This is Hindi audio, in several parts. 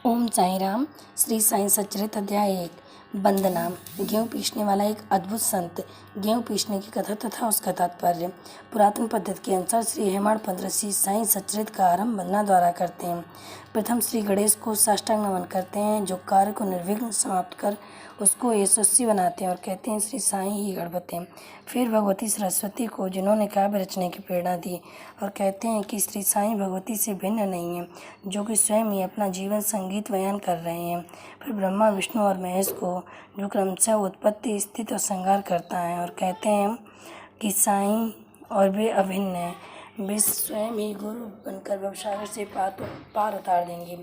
ओम साई राम। श्री साईं सच्चरित्र अध्याय 1। वंदना। गेहूँ पीसने वाला एक अद्भुत संत। गेहूँ पीसने की कथा तथा उसका तात्पर्य। पुरातन पद्धति के अनुसार श्री हेमाड़ पंथ श्री साईं सच्चरित्र का आरंभ वंदना द्वारा करते हैं। प्रथम श्री गणेश को साष्टांग नमन करते हैं, जो कार्य को निर्विघ्न समाप्त कर उसको यशस्वी बनाते हैं, और कहते हैं श्री साईं ही गणपति हैं। फिर भगवती सरस्वती को, जिन्होंने काव्य रचने की प्रेरणा दी, और कहते हैं कि श्री साईं भगवती से भिन्न नहीं हैं, जो कि स्वयं ही अपना जीवन संगीत बयान कर रहे हैं। फिर ब्रह्मा, विष्णु और महेश को, जो क्रमशः उत्पत्ति, स्थिति और संहार करता है, और कहते हैं कि साईं और वे अभिन्न हैं, वे स्वयं ही गुरु बनकर भवसागर से पार उतार देंगे।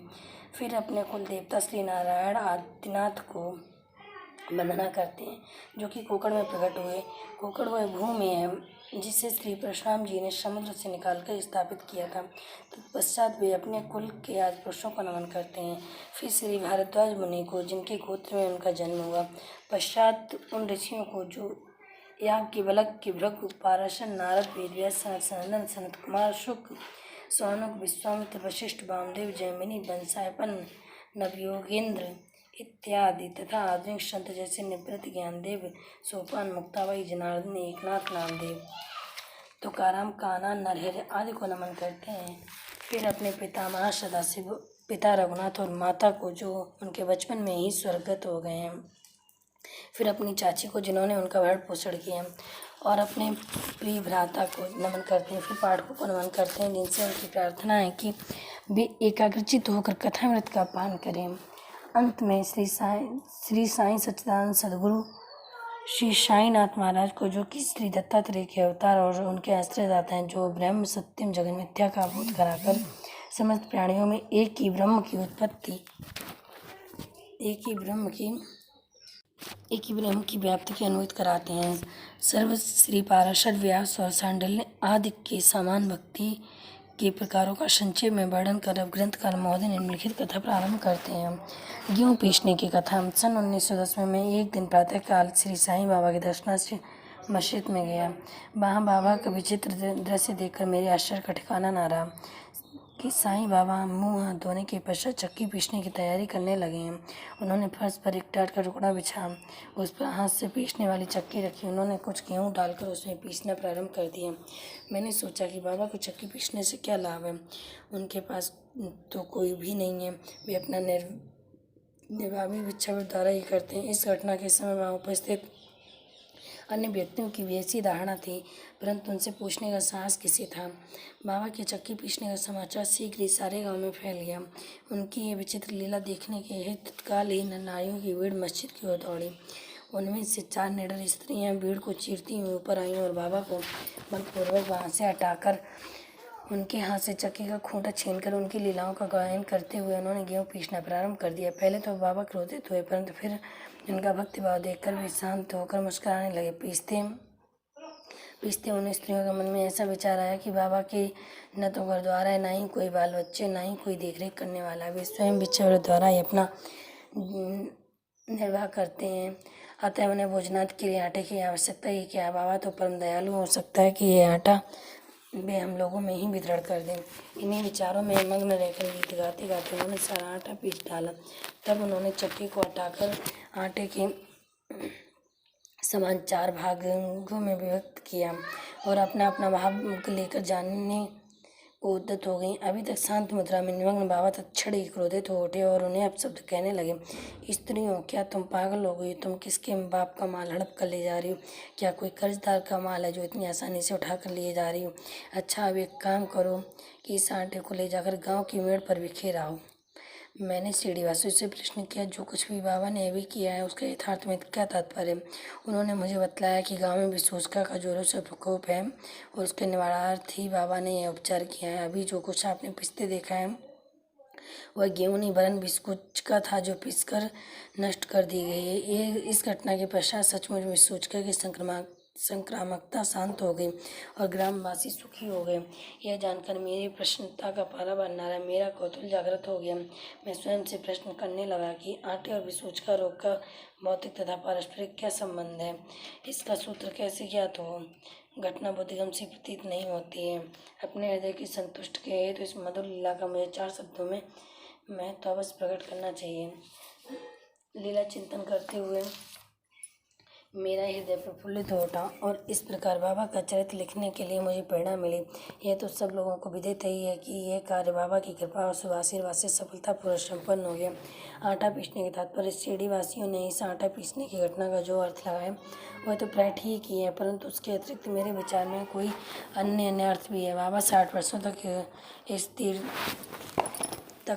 फिर अपने कुल देवता श्री नारायण आदिनाथ को वंदना करते हैं, जो कि कोकण में प्रकट हुए। कोकण वह भूमि है जिसे श्री परशुराम जी ने समुद्र से निकालकर स्थापित किया था। तत्पश्चात वे अपने कुल के आदि पुरुषों को नमन करते हैं। फिर श्री भारद्वाज मुनि को, जिनके गोत्र में उनका जन्म हुआ। पश्चात उन ऋषियों को, जो याग के बलक के भृगु, पाराशर, नारद, वेदव्यास, सनत सनंदन, सनत कुमार, शुक, सौनक, विश्वामित्र, वशिष्ठ, वामदेव, जैमिनी, बंसायपन, नवयोगेंद्र इत्यादि तथा आधुनिक संत जैसे निवृत्त, ज्ञानदेव, सोपान, मुक्ताबाई, जनार्दन, एकनाथ, नामदेव, तुकाराम, कान्हा, नरहरि आदि को नमन करते हैं। फिर अपने पितामह सदाशिव, पिता रघुनाथ और माता को, जो उनके बचपन में ही स्वर्गत हो गए हैं। फिर अपनी चाची को, जिन्होंने उनका भरण पोषण किया, और अपने प्रिय भ्राता को नमन करते हैं। फिर पाठकों को नमन करते हैं, जिनसे उनकी प्रार्थना है कि वे एकाग्रचित होकर कथामृत का पान करें। अंत में श्री साईं सच्चिदानंद सद्गुरु श्री साईनाथ महाराज को, जो कि श्री दत्तात्रेय के अवतार और उनके आश्रयदाता हैं, जो ब्रह्म सत्यम जगन मिथ्या का बोध कराकर समस्त प्राणियों में एक ही ब्रह्म की व्याप्ति की अनुभूति कराते हैं। सर्व श्री पाराशर, व्यास और सांडिल्य आदि के समान भक्ति के प्रकारों का संक्षेप में वर्णन कर अब ग्रंथकार महोदय निम्नलिखित कथा प्रारंभ करते हैं। गेहूँ पीसने की कथा। सन 1910 में एक दिन प्रातःकाल श्री साईं बाबा के दर्शनार्थ मस्जिद में गया। वहाँ बाबा का विचित्र दृश्य देखकर मेरे आश्चर्य का ठिकाना न रहा कि साईं बाबा मुँह हाथ धोने के पश्चात चक्की पीसने की तैयारी करने लगे हैं। उन्होंने फर्श पर एक टाट का टुकड़ा बिछा, उस पर हाथ से पीसने वाली चक्की रखी। उन्होंने कुछ गेहूँ डालकर उसमें पीसना प्रारंभ कर दिया। मैंने सोचा कि बाबा को चक्की पीसने से क्या लाभ है, उनके पास तो कोई भी नहीं है, वे अपना निर्वाह भी भिक्षावृत्ति द्वारा ही करते हैं। इस घटना के समय वहाँ उपस्थित अन्य व्यक्तियों की भी ऐसी धारणा थी, परंतु उनसे पूछने का साहस किसे था। बाबा के चक्की पीसने का समाचार शीघ्र ही सारे गांव में फैल गया। उनकी ये विचित्र लीला देखने के हेतु तत्काल ही नारियों की भीड़ मस्जिद की ओर दौड़ी। उनमें से 4 निडर स्त्रियां भीड़ को चीरती हुई ऊपर आईं और बाबा को बलपूर्वक वहाँ से हटाकर उनके हाथ से चक्की का खूंटा छीनकर उनकी लीलाओं का गायन करते हुए उन्होंने गेहूँ पीसना प्रारंभ कर दिया। पहले तो बाबा क्रोधित हुए, परंतु फिर उनका भक्तिभाव देखकर वे शांत होकर मुस्कुराने लगे। पीसते उन स्त्रियों के मन में ऐसा विचार आया कि बाबा के न तो घर द्वार है, न ही कोई बाल बच्चे, न ही कोई देखरेख करने वाला। वे स्वयं भिक्षावृत्ति द्वारा ही अपना निर्वाह करते हैं, अतः उन्हें भोजनादि के लिए आटे की आवश्यकता ही क्या। बाबा तो परम दयालु, हो सकता है कि ये आटा वे हम लोगों में ही वितरण कर दें। इन्हीं विचारों में मग्न रहकर गीत गाते गाते उन्होंने सारा आटा पीस डाला। तब उन्होंने चक्की को हटाकर आटे के समान 4 भागों में विभक्त किया और अपना अपना भाग लेकर जाने को उद्यत हो गई। अभी तक शांत मुद्रा में निमग्न बाबा तत्क्षण ही क्रोधित हो उठे और उन्हें अपशब्द कहने लगे। स्त्रियों, क्या तुम पागल हो गई? तुम किसके बाप का माल हड़प कर ले जा रही हो? क्या कोई कर्जदार का माल है जो इतनी आसानी से उठा कर लिए जा रही हो? अच्छा, अब एक काम करो कि इस आटे को ले जाकर गाँव की मेड़ पर बिखेर आओ। मैंने श्रीनिवासु से प्रश्न किया, जो कुछ भी बाबा ने अभी किया है उसका यथार्थ में क्या तात्पर्य है? उन्होंने मुझे बतलाया कि गांव में विशोचका का जोरों से प्रकोप है और उसके निवारणार्थ ही बाबा ने यह उपचार किया है। अभी जो कुछ आपने पिसते देखा है वह गेहूँ नहीं, वरन विशोचका था, जो पिसकर नष्ट कर दी गई है। ये इस घटना के पश्चात सचमुच विशोचका की संक्रामकता शांत हो गई और ग्रामवासी सुखी हो गए। यह जानकर मेरी प्रसन्नता का पारा बनना रहा। मेरा कौतूहल जागृत हो गया। मैं स्वयं से प्रश्न करने लगा कि आटे और विशोचका रोग का भौतिक तथा पारस्परिक क्या संबंध है? इसका सूत्र कैसे ज्ञात हो? घटना बुद्धिगम सी प्रतीत नहीं होती है। अपने हृदय की संतुष्ट के हेतु इस मधुर लीला का मुझे 4 शब्दों में महत्व अवश्य प्रकट करना चाहिए। लीला चिंतन करते हुए मेरा हृदय प्रफुल्लित हो उठा और इस प्रकार बाबा का चरित्र लिखने के लिए मुझे प्रेरणा मिली। यह तो सब लोगों को विदित ही है कि यह कार्य बाबा की कृपा और शुभ आशीर्वाद से सफलतापूर्वक संपन्न हो गया। आटा पीसने के तात्पर्य शिरडी वासियों ने इस आटा पीसने की घटना का जो अर्थ लगाया वह तो प्राय ठीक ही है, परंतु उसके अतिरिक्त मेरे विचार में कोई अन्य अर्थ भी है। बाबा 60 वर्षों तक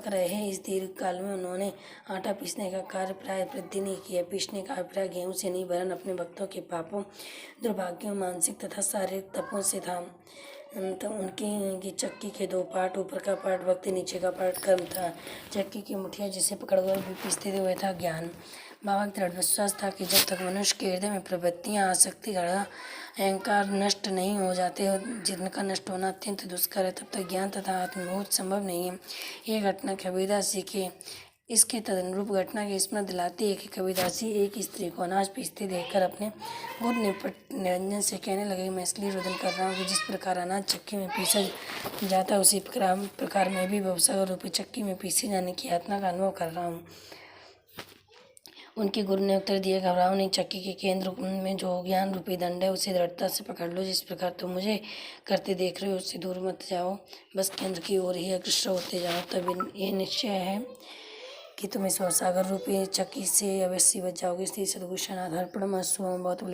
रहे। इस दीर्घ काल में उन्होंने आटा पीसने का कार्य प्राय वृद्धि नहीं किया। पीसने का अभिप्राय गेहूं से नहीं वरन अपने भक्तों के पापों, दुर्भाग्यों, मानसिक तथा शारीरिक तपों से था। तो उनकी चक्की के 2 पार्ट, ऊपर का पार्ट भक्ति, नीचे का पार्ट कर्म था। चक्की की मुठिया जिसे पकड़कर भी पीसते थे वह था ज्ञान। बाबा का दृढ़ विश्वास था कि जब तक मनुष्य के हृदय में प्रवृत्तियाँ, आसक्ति, घृणा, अहंकार नष्ट नहीं हो जाते, जिनका नष्ट होना अत्यंत दुष्कर है, तब तक ज्ञान तथा आत्मबोध संभव नहीं है। यह घटना कबीरदास के इसके तदनुरूप घटना की स्मृति दिलाती है कि कबीरदासी एक स्त्री को अनाज पीसते देखकर अपने गुरु निरंजन से कहने लगे, मैं इसलिए रुदन कर रहा हूँ कि जिस प्रकार अनाज चक्की में पीसा जाता है उसी प्रकार मैं भी भवसागर रूपी चक्की में पीसे जाने की यातना का अनुभव कर रहा हूँ। उनके गुरु ने उत्तर दिया, घबराओ नहीं, चक्की के केंद्र में जो ज्ञान रूपी दंड है उसे दृढ़ता से पकड़ लो। जिस प्रकार तुम मुझे करते देख रहे हो उससे दूर मत जाओ, बस केंद्र की ओर ही अग्रसर होते जाओ। तब ये निश्चय है कि तुम इस भवसागर रूपी चक्की से अवश्य बच जाओगे। श्री सद्गुरु शरणागत अर्पणमस्तु। बहुत